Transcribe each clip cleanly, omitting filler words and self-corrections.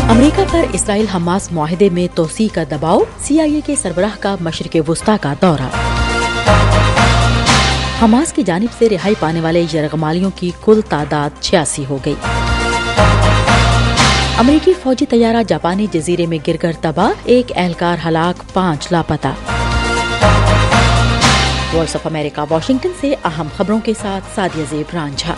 امریکہ پر اسرائیل Hamas معاہدے میں توسیع کا دباؤ، CIA کے سربراہ کا مشرق وسطیٰ کا دورہ۔ حماس کی جانب سے رہائی پانے والے یرغمالیوں کی کل تعداد 86 ہو گئی۔ امریکی فوجی طیارہ جاپانی جزیرے میں گر کر تباہ، ایک اہلکار ہلاک، 5 لاپتہ۔ وائس آف امریکہ واشنگٹن سے اہم خبروں کے ساتھ سعدیہ زیب رانجھا۔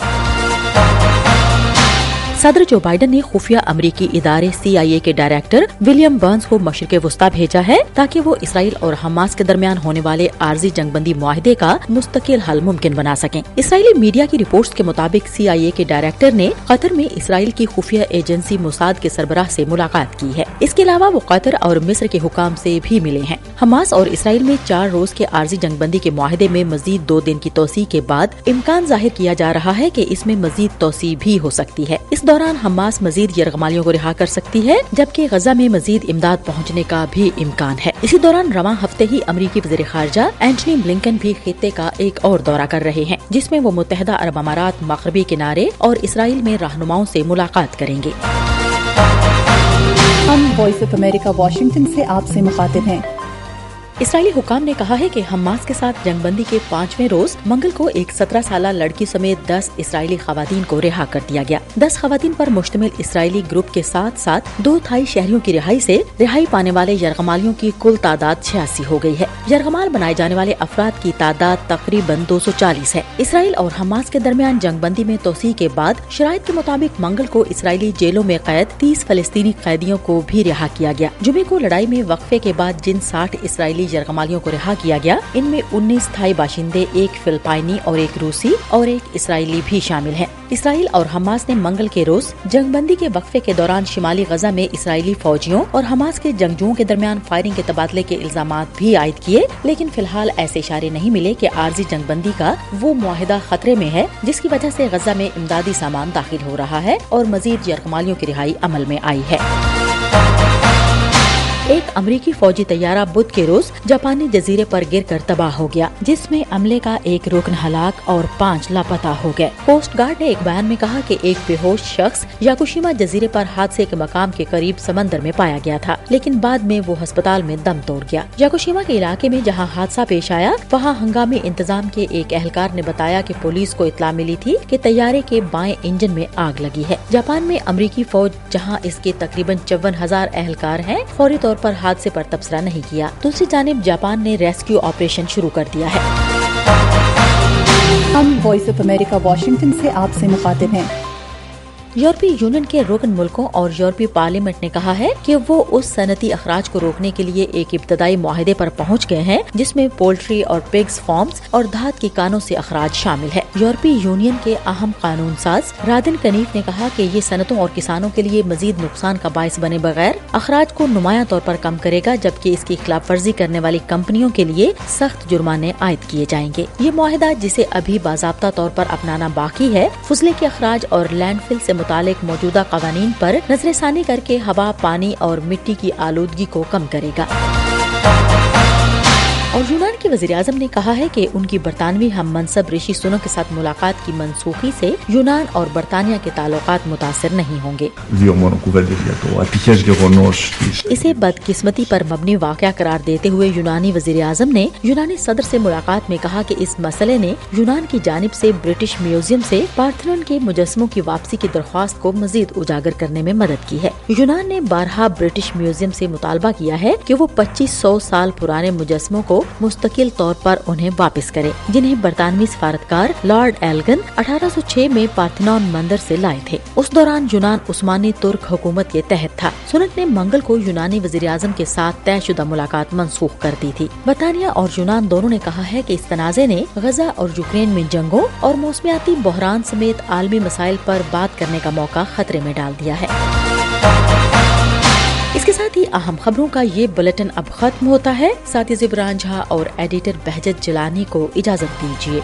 صدر جو بائیڈن نے خفیہ امریکی ادارے CIA کے ڈائریکٹر ولیم برنز کو مشرق وسطیٰ بھیجا ہے تاکہ وہ اسرائیل اور حماس کے درمیان ہونے والے عارضی جنگ بندی معاہدے کا مستقل حل ممکن بنا سکیں۔ اسرائیلی میڈیا کی رپورٹس کے مطابق CIA کے ڈائریکٹر نے قطر میں اسرائیل کی خفیہ ایجنسی موساد کے سربراہ سے ملاقات کی ہے۔ اس کے علاوہ وہ قطر اور مصر کے حکام سے بھی ملے ہیں۔ حماس اور اسرائیل میں 4 روز کے عارضی جنگ بندی کے معاہدے میں مزید 2 دن کی توسیع کے بعد امکان ظاہر کیا جا رہا ہے کہ اس میں مزید توسیع بھی ہو سکتی ہے۔ اس دوران حماس مزید یرغمالیوں کو رہا کر سکتی ہے، جبکہ غزہ میں مزید امداد پہنچنے کا بھی امکان ہے۔ اسی دوران رواں ہفتے ہی امریکی وزیر خارجہ اینٹنی بلنکن بھی خطے کا ایک اور دورہ کر رہے ہیں، جس میں وہ متحدہ عرب امارات، مغربی کنارے اور اسرائیل میں رہنماؤں سے ملاقات کریں گے۔ ہم وائس آف امریکہ واشنگٹن سے آپ سے مخاطب ہیں۔ اسرائیلی حکام نے کہا ہے کہ حماس کے ساتھ جنگ بندی کے 5ویں روز منگل کو ایک 17 سالہ لڑکی سمیت 10 اسرائیلی خواتین کو رہا کر دیا گیا۔ 10 خواتین پر مشتمل اسرائیلی گروپ کے ساتھ ساتھ 2 تھائی شہریوں کی رہائی سے رہائی پانے والے یرغمالیوں کی کل تعداد 86 ہو گئی ہے۔ یرغمال بنائے جانے والے افراد کی تعداد تقریباً 240 ہے۔ اسرائیل اور حماس کے درمیان جنگ بندی میں توسیع کے بعد شرائط کے مطابق منگل کو اسرائیلی جیلوں میں قید 30 فلسطینی قیدیوں کو بھی رہا کیا گیا۔ جمعے کو لڑائی میں وقفے کے بعد جن 60 اسرائیلی یرغمالیوں کو رہا کیا گیا، ان میں 19 تھائی باشندے، ایک فلپائنی اور ایک روسی اور ایک اسرائیلی بھی شامل ہیں۔ اسرائیل اور حماس نے منگل کے روز جنگ بندی کے وقفے کے دوران شمالی غزہ میں اسرائیلی فوجیوں اور حماس کے جنگجوؤں کے درمیان فائرنگ کے تبادلے کے الزامات بھی عائد کیے، لیکن فی الحال ایسے اشارے نہیں ملے کہ عارضی جنگ بندی کا وہ معاہدہ خطرے میں ہے جس کی وجہ سے غزہ میں امدادی سامان داخل ہو رہا ہے اور مزید یرغمالیوں کی رہائی عمل میں آئی ہے۔ ایک امریکی فوجی طیارہ بدھ کے روز جاپانی جزیرے پر گر کر تباہ ہو گیا، جس میں عملے کا ایک رکن ہلاک اور 5 لاپتہ ہو گئے۔ کوسٹ گارڈ نے ایک بیان میں کہا کہ ایک بے ہوش شخص یاکوشیما جزیرے پر حادثے کے مقام کے قریب سمندر میں پایا گیا تھا، لیکن بعد میں وہ ہسپتال میں دم توڑ گیا۔ یاکوشیما کے علاقے میں جہاں حادثہ پیش آیا، وہاں ہنگامی انتظام کے ایک اہلکار نے بتایا کہ پولیس کو اطلاع ملی تھی کہ طیارے کے بائیں انجن میں آگ لگی ہے۔ جاپان میں امریکی فوج، جہاں اس کے تقریباً 54,000 اہلکار ہیں، فوری طور پر حادثے پر تبصرہ نہیں کیا۔ دوسری جانب جاپان نے ریسکیو آپریشن شروع کر دیا ہے۔ ہم وائس آف امریکہ واشنگٹن سے آپ سے مخاطب ہیں۔ یورپی یونین کے رکن ملکوں اور یورپی پارلیمنٹ نے کہا ہے کہ وہ اس صنعتی اخراج کو روکنے کے لیے ایک ابتدائی معاہدے پر پہنچ گئے ہیں جس میں پولٹری اور پگز فارمز اور دھات کی کانوں سے اخراج شامل ہے۔ یورپی یونین کے اہم قانون ساز رادن کنیف نے کہا کہ یہ صنعتوں اور کسانوں کے لیے مزید نقصان کا باعث بنے بغیر اخراج کو نمایاں طور پر کم کرے گا، جبکہ اس کی خلاف ورزی کرنے والی کمپنیوں کے لیے سخت جرمانے عائد کیے جائیں گے۔ یہ معاہدہ، جسے ابھی باضابطہ طور پر اپنانا باقی ہے، فضلے کے اخراج اور لینڈ فل سے متعلق موجودہ قوانین پر نظر ثانی کر کے ہوا، پانی اور مٹی کی آلودگی کو کم کرے گا۔ اور یونان کے وزیر اعظم نے کہا ہے کہ ان کی برطانوی ہم منصب رشی سنک کے ساتھ ملاقات کی منسوخی سے یونان اور برطانیہ کے تعلقات متاثر نہیں ہوں گے۔ اسے بدقسمتی پر مبنی واقعہ قرار دیتے ہوئے یونانی وزیر اعظم نے یونانی صدر سے ملاقات میں کہا کہ اس مسئلے نے یونان کی جانب سے برٹش میوزیم سے پارتھنون کے مجسموں کی واپسی کی درخواست کو مزید اجاگر کرنے میں مدد کی ہے۔ یونان نے بارہا برٹش میوزیم سے مطالبہ کیا ہے کہ وہ 2500 سال پرانے مجسموں کو مستقل طور پر انہیں واپس کرے، جنہیں برطانوی سفارتکار لارڈ ایلگن 1806 میں پارتھنون مندر سے لائے تھے۔ اس دوران یونان عثمانی ترک حکومت کے تحت تھا۔ سنک نے منگل کو یونانی وزیر اعظم کے ساتھ طے شدہ ملاقات منسوخ کر دی تھی۔ برطانیہ اور یونان دونوں نے کہا ہے کہ اس تنازع نے غزہ اور یوکرین میں جنگوں اور موسمیاتی بحران سمیت عالمی مسائل پر بات کرنے کا موقع خطرے میں ڈال دیا ہے۔ اس کے ساتھ ہی اہم خبروں کا یہ بلیٹن اب ختم ہوتا ہے۔ ساتھی زبران جھا اور ایڈیٹر بہجت جلانی کو اجازت دیجیے۔